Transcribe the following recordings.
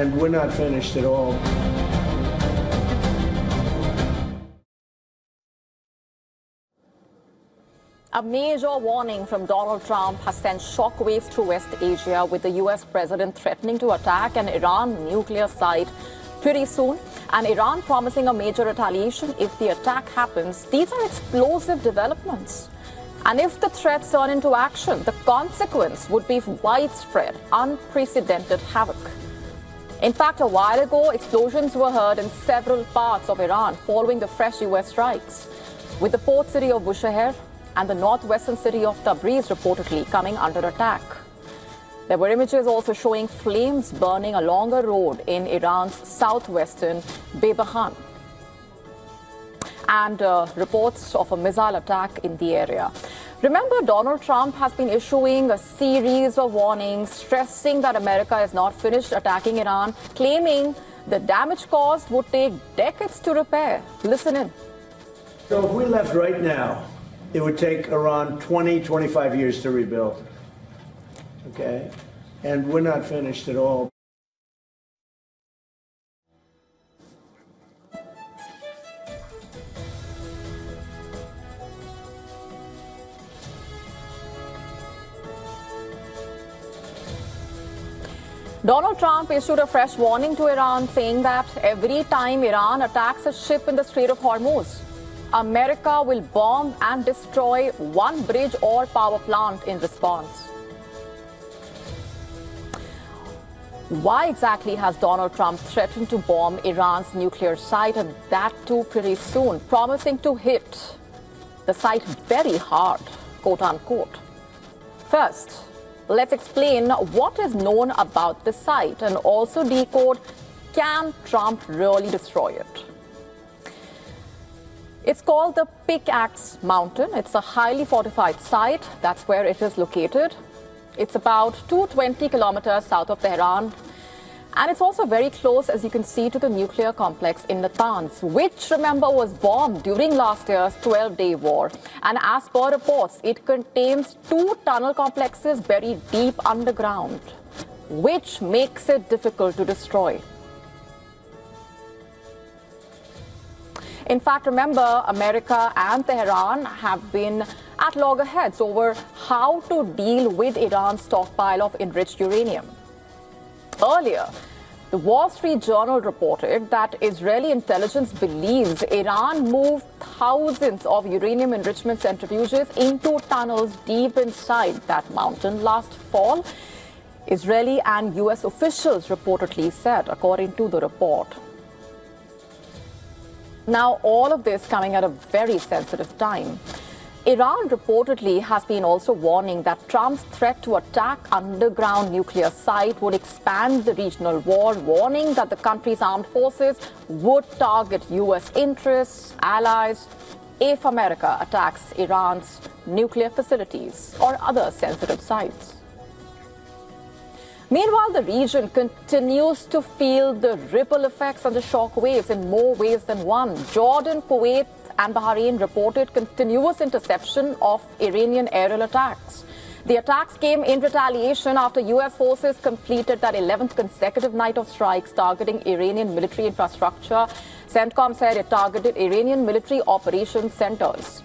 And we're not finished at all. A major warning from Donald Trump has sent shockwaves through West Asia, with the U.S. president threatening to attack an Iran nuclear site pretty soon, and Iran promising a major retaliation if the attack happens. These are explosive developments. And if the threats turn into action, the consequence would be widespread, unprecedented havoc. In fact, a while ago, explosions were heard in several parts of Iran following the fresh U.S. strikes, with the port city of Bushehr and the northwestern city of Tabriz reportedly coming under attack. There were images also showing flames burning along a road in Iran's southwestern Bebahan, and reports of a missile attack in the area. Remember, Donald Trump has been issuing a series of warnings, stressing that America is not finished attacking Iran, claiming the damage caused would take decades to repair. Listen in. So if we left right now, it would take Iran 20, 25 years to rebuild. Okay? And we're not finished at all. Donald Trump issued a fresh warning to Iran, saying that every time Iran attacks a ship in the Strait of Hormuz, America will bomb and destroy one bridge or power plant in response. Why exactly has Donald Trump threatened to bomb Iran's nuclear site, and that too pretty soon, promising to hit the site very hard, quote unquote? First, let's explain what is known about the site and also decode, can Trump really destroy it? It's called the Pickaxe Mountain. It's a highly fortified site. That's where it is located. It's about 220 kilometers south of Tehran. And it's also very close, as you can see, to the nuclear complex in Natanz, which, remember, was bombed during last year's 12-day war. And as per reports, it contains 2 tunnel complexes buried deep underground, which makes it difficult to destroy. In fact, remember, America and Tehran have been at loggerheads over how to deal with Iran's stockpile of enriched uranium. Earlier, the Wall Street Journal reported that Israeli intelligence believes Iran moved thousands of uranium enrichment centrifuges into tunnels deep inside that mountain last fall. Israeli and U.S. officials reportedly said, according to the report. Now, all of this coming at a very sensitive time. Iran reportedly has been also warning that Trump's threat to attack underground nuclear site would expand the regional war, warning that the country's armed forces would target U.S. interests, allies, if America attacks Iran's nuclear facilities or other sensitive sites. Meanwhile, the region continues to feel the ripple effects and the shock waves in more ways than one. Jordan, Kuwait, and Bahrain reported continuous interception of Iranian aerial attacks. The attacks came in retaliation after U.S. forces completed that 11th consecutive night of strikes targeting Iranian military infrastructure. CENTCOM said it targeted Iranian military operations centers,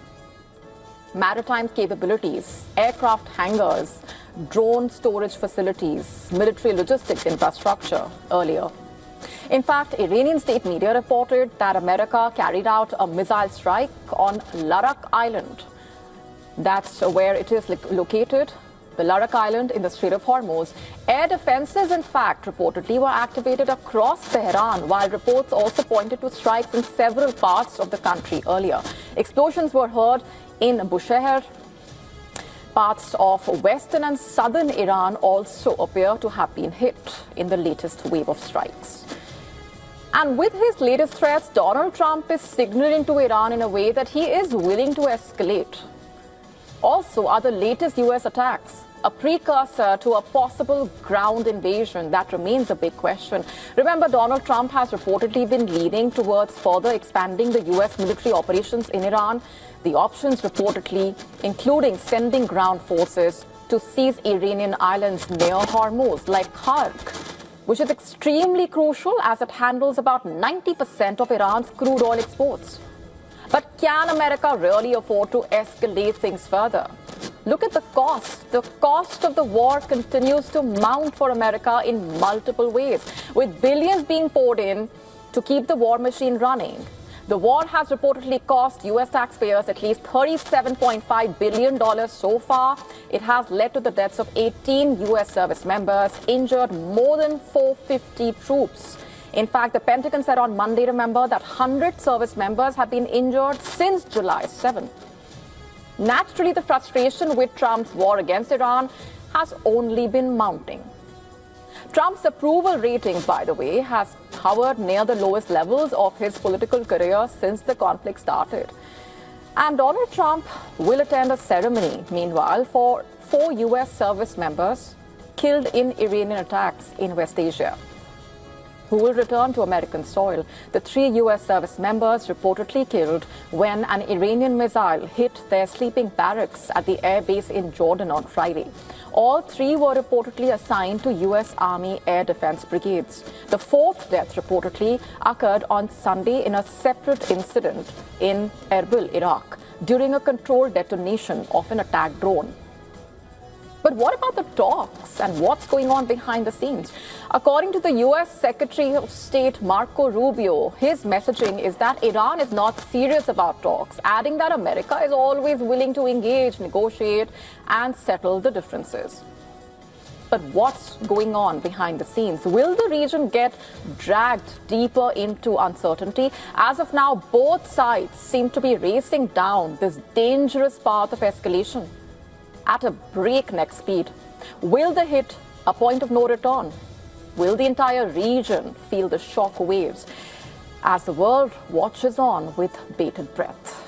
maritime capabilities, aircraft hangars, drone storage facilities, military logistics infrastructure earlier. In fact, Iranian state media reported that America carried out a missile strike on Larak Island. That's where it is located, the Larak Island in the Strait of Hormuz. Air defenses, in fact, reportedly were activated across Tehran, while reports also pointed to strikes in several parts of the country earlier. Explosions were heard in Bushehr. Parts of western and southern Iran also appear to have been hit in the latest wave of strikes. And with his latest threats, Donald Trump is signaling to Iran in a way that he is willing to escalate. Also, are the latest U.S. attacks a precursor to a possible ground invasion? That remains a big question. Remember, Donald Trump has reportedly been leaning towards further expanding the U.S. military operations in Iran. The options reportedly including sending ground forces to seize Iranian islands near Hormuz, like Khark, which is extremely crucial as it handles about 90% of Iran's crude oil exports. But can America really afford to escalate things further? Look at the cost. The cost of the war continues to mount for America in multiple ways, with billions being poured in to keep the war machine running. The war has reportedly cost U.S. taxpayers at least $37.5 billion so far. It has led to the deaths of 18 U.S. service members, injured more than 450 troops. In fact, the Pentagon said on Monday, remember, that 100 service members have been injured since July 7. Naturally, the frustration with Trump's war against Iran has only been mounting. Trump's approval rating, by the way, has hovered near the lowest levels of his political career since the conflict started. And Donald Trump will attend a ceremony, meanwhile, for 4 U.S. service members killed in Iranian attacks in West Asia, who will return to American soil. The 3 U.S. service members reportedly killed when an Iranian missile hit their sleeping barracks at the air base in Jordan on Friday. All 3 were reportedly assigned to U.S. Army Air Defense Brigades. The 4th death reportedly occurred on Sunday in a separate incident in Erbil, Iraq, during a controlled detonation of an attack drone. But what about the talks and what's going on behind the scenes? According to the U.S. Secretary of State Marco Rubio, his messaging is that Iran is not serious about talks, adding that America is always willing to engage, negotiate, and settle the differences. But what's going on behind the scenes? Will the region get dragged deeper into uncertainty? As of now, both sides seem to be racing down this dangerous path of escalation at a breakneck speed. Will the hit a point of no return? Will the entire region feel the shock waves as the world watches on with bated breath?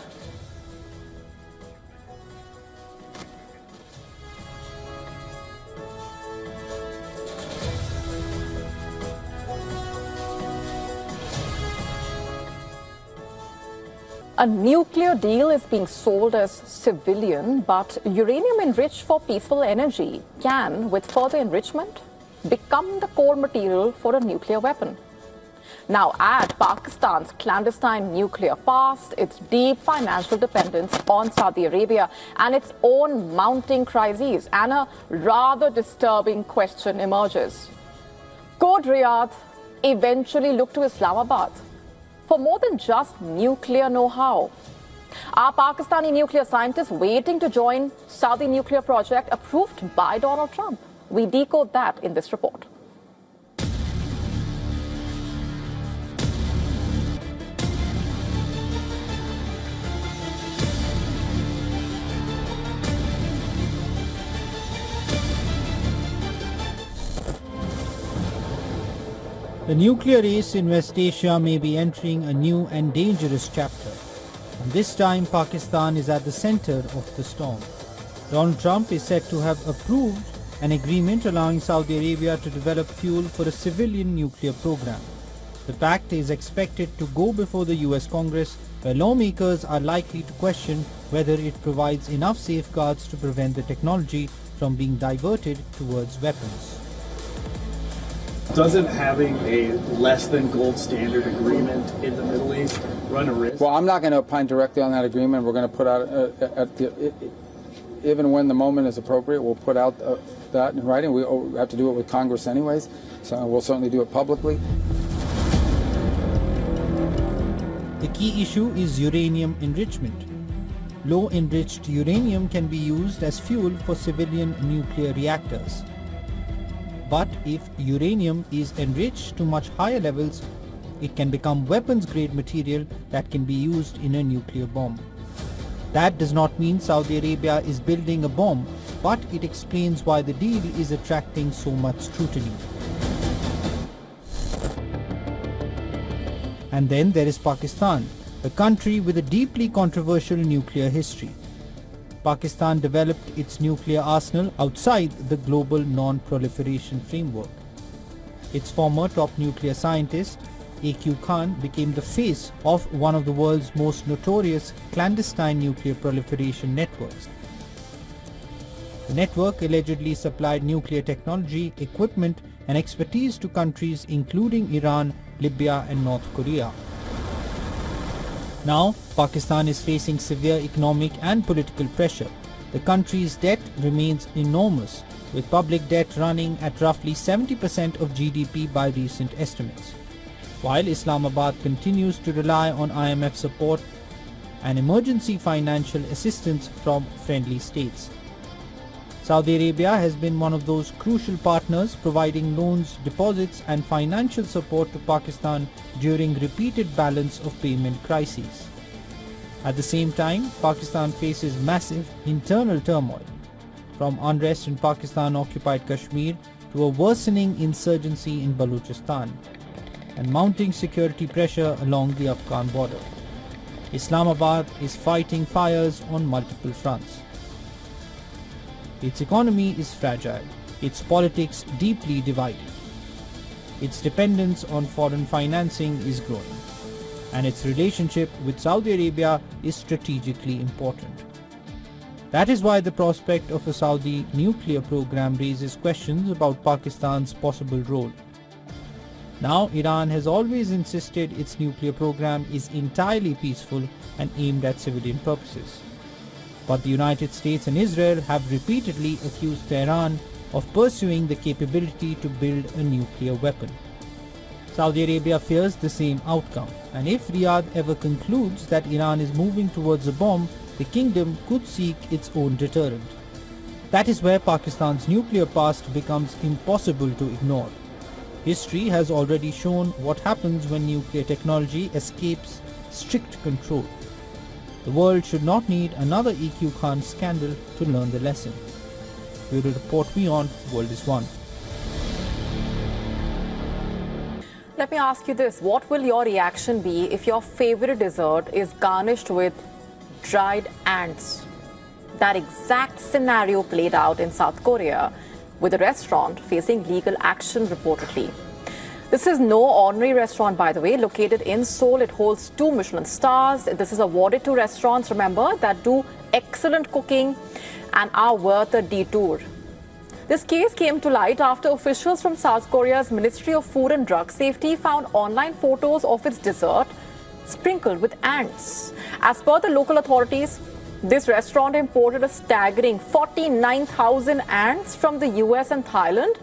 A nuclear deal is being sold as civilian, but uranium enriched for peaceful energy can, with further enrichment, become the core material for a nuclear weapon. Now add Pakistan's clandestine nuclear past, its deep financial dependence on Saudi Arabia, and its own mounting crises, and a rather disturbing question emerges. Could Riyadh eventually look to Islamabad for more than just nuclear know-how? Are Pakistani nuclear scientists waiting to join Saudi nuclear project approved by Donald Trump? We decode that in this report. The nuclear race in West Asia may be entering a new and dangerous chapter. And this time, Pakistan is at the center of the storm. Donald Trump is said to have approved an agreement allowing Saudi Arabia to develop fuel for a civilian nuclear program. The pact is expected to go before the US Congress, where lawmakers are likely to question whether it provides enough safeguards to prevent the technology from being diverted towards weapons. Doesn't having a less than gold standard agreement in the Middle East run a risk? Well, I'm not going to opine directly on that agreement. We're going to put out, even when the moment is appropriate, we'll put out that in writing. We have to do it with Congress anyways, so we'll certainly do it publicly. The key issue is uranium enrichment. Low enriched uranium can be used as fuel for civilian nuclear reactors. But if uranium is enriched to much higher levels, it can become weapons-grade material that can be used in a nuclear bomb. That does not mean Saudi Arabia is building a bomb, but it explains why the deal is attracting so much scrutiny. And then there is Pakistan, a country with a deeply controversial nuclear history. Pakistan developed its nuclear arsenal outside the global non-proliferation framework. Its former top nuclear scientist, A.Q. Khan, became the face of one of the world's most notorious clandestine nuclear proliferation networks. The network allegedly supplied nuclear technology, equipment, and expertise to countries including Iran, Libya and North Korea. Now, Pakistan is facing severe economic and political pressure. The country's debt remains enormous, with public debt running at roughly 70% of GDP by recent estimates, while Islamabad continues to rely on IMF support and emergency financial assistance from friendly states. Saudi Arabia has been one of those crucial partners, providing loans, deposits and financial support to Pakistan during repeated balance of payment crises. At the same time, Pakistan faces massive internal turmoil, from unrest in Pakistan-occupied Kashmir to a worsening insurgency in Balochistan, and mounting security pressure along the Afghan border. Islamabad is fighting fires on multiple fronts. Its economy is fragile, its politics deeply divided. Its dependence on foreign financing is growing, and its relationship with Saudi Arabia is strategically important. That is why the prospect of a Saudi nuclear program raises questions about Pakistan's possible role. Now, Iran has always insisted its nuclear program is entirely peaceful and aimed at civilian purposes. But the United States and Israel have repeatedly accused Tehran of pursuing the capability to build a nuclear weapon. Saudi Arabia fears the same outcome, and if Riyadh ever concludes that Iran is moving towards a bomb, the kingdom could seek its own deterrent. That is where Pakistan's nuclear past becomes impossible to ignore. History has already shown what happens when nuclear technology escapes strict control. The world should not need another EQ Khan scandal to learn the lesson. Bureau Report WION, World is One. Let me ask you this. What will your reaction be if your favorite dessert is garnished with dried ants? That exact scenario played out in South Korea, with a restaurant facing legal action reportedly. This is no ordinary restaurant, by the way, located in Seoul. It holds 2 Michelin stars. This is awarded to restaurants, remember, that do excellent cooking and are worth a detour. This case came to light after officials from South Korea's Ministry of Food and Drug Safety found online photos of its dessert sprinkled with ants. As per the local authorities, this restaurant imported a staggering 49,000 ants from the US and Thailand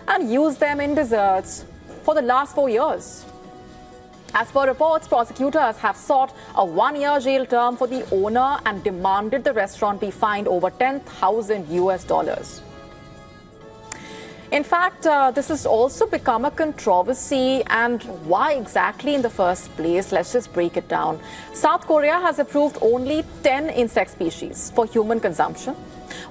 and used them in desserts for the last 4 years. As per reports, prosecutors have sought a 1-year jail term for the owner and demanded the restaurant be fined over $10,000. In fact, this has also become a controversy, and why exactly in the first place? Let's just break it down. South Korea has approved only 10 insect species for human consumption,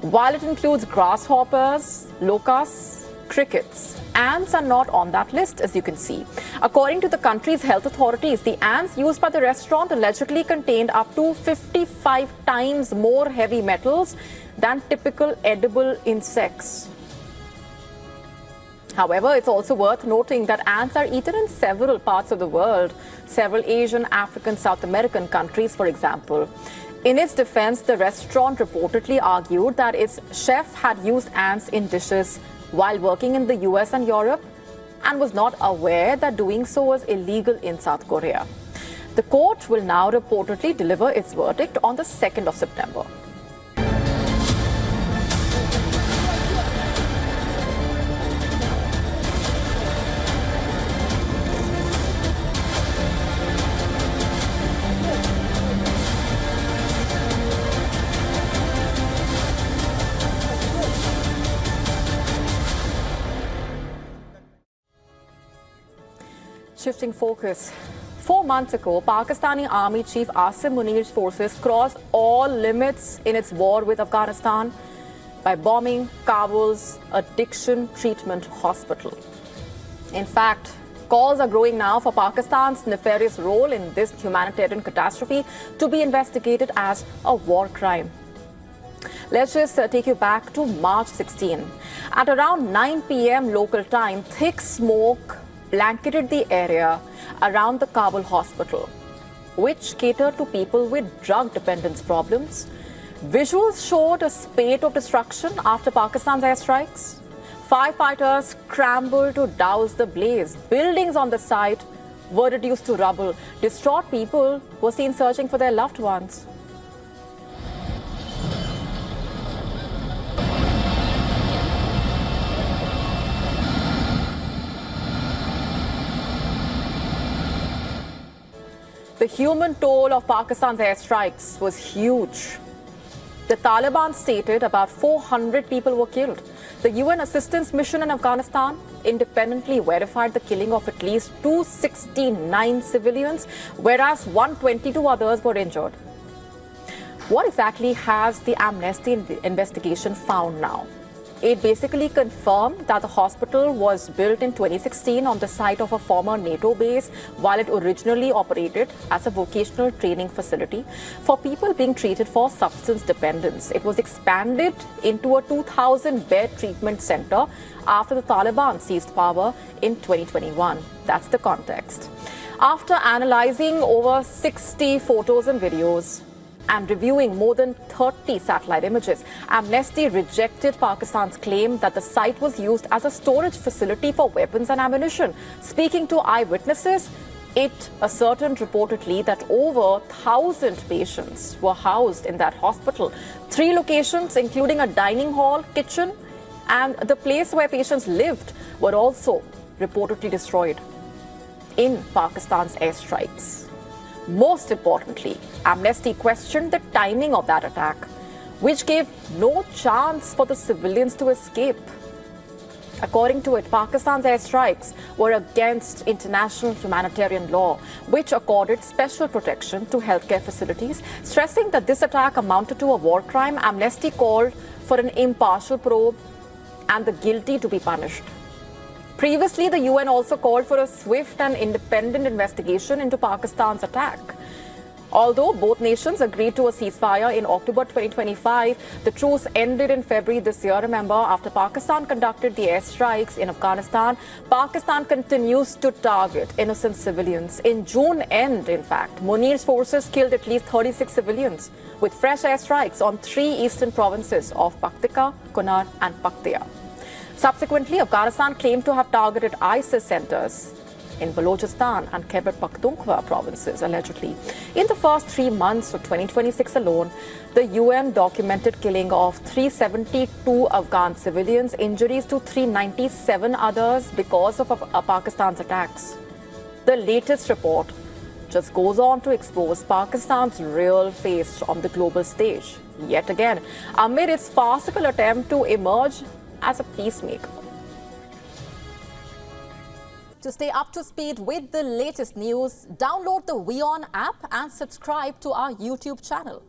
while it includes grasshoppers, locusts, crickets. Ants are not on that list, as you can see. According to the country's health authorities, the ants used by the restaurant allegedly contained up to 55 times more heavy metals than typical edible insects. However, it's also worth noting that ants are eaten in several parts of the world, several Asian, African, South American countries, for example. In its defense, the restaurant reportedly argued that its chef had used ants in dishes while working in the US and Europe and was not aware that doing so was illegal in South Korea. The court will now reportedly deliver its verdict on the 2nd of September. Shifting focus. 4 months ago, Pakistani Army Chief Asim Munir's forces crossed all limits in its war with Afghanistan by bombing Kabul's addiction treatment hospital. In fact, calls are growing now for Pakistan's nefarious role in this humanitarian catastrophe to be investigated as a war crime. Let's just take you back to March 16. At around 9 p.m. local time, thick smoke blanketed the area around the Kabul hospital, which catered to people with drug dependence problems. Visuals showed a spate of destruction after Pakistan's airstrikes. Firefighters scrambled to douse the blaze. Buildings on the site were reduced to rubble. Distraught people were seen searching for their loved ones. The human toll of Pakistan's airstrikes was huge. The Taliban stated about 400 people were killed. The UN assistance mission in Afghanistan independently verified the killing of at least 269 civilians, whereas 122 others were injured. What exactly has the Amnesty investigation found now? It basically confirmed that the hospital was built in 2016 on the site of a former NATO base while it originally operated as a vocational training facility for people being treated for substance dependence. It was expanded into a 2,000-bed treatment center after the Taliban seized power in 2021. That's the context. After analyzing over 60 photos and videos, and reviewing more than 30 satellite images, Amnesty rejected Pakistan's claim that the site was used as a storage facility for weapons and ammunition. Speaking to eyewitnesses, it ascertained reportedly that over 1,000 patients were housed in that hospital. 3 locations, including a dining hall, kitchen, and the place where patients lived, were also reportedly destroyed in Pakistan's airstrikes. Most importantly, Amnesty questioned the timing of that attack, which gave no chance for the civilians to escape. According to it, Pakistan's airstrikes were against international humanitarian law, which accorded special protection to healthcare facilities. Stressing that this attack amounted to a war crime, Amnesty called for an impartial probe and the guilty to be punished. Previously, the UN also called for a swift and independent investigation into Pakistan's attack. Although both nations agreed to a ceasefire in October 2025, the truce ended in February this year. Remember, after Pakistan conducted the airstrikes in Afghanistan, Pakistan continues to target innocent civilians. In June end, in fact, Munir's forces killed at least 36 civilians with fresh airstrikes on 3 eastern provinces of Paktika, Kunar and Paktia. Subsequently, Afghanistan claimed to have targeted ISIS centers in Balochistan and Khyber Pakhtunkhwa provinces, allegedly. In the first 3 months of 2026 alone, the UN documented killing of 372 Afghan civilians, injuries to 397 others because of Pakistan's attacks. The latest report just goes on to expose Pakistan's real face on the global stage, yet again, amid its farcical attempt to emerge as a peacemaker. To stay up to speed with the latest news, download the WION app and subscribe to our YouTube channel.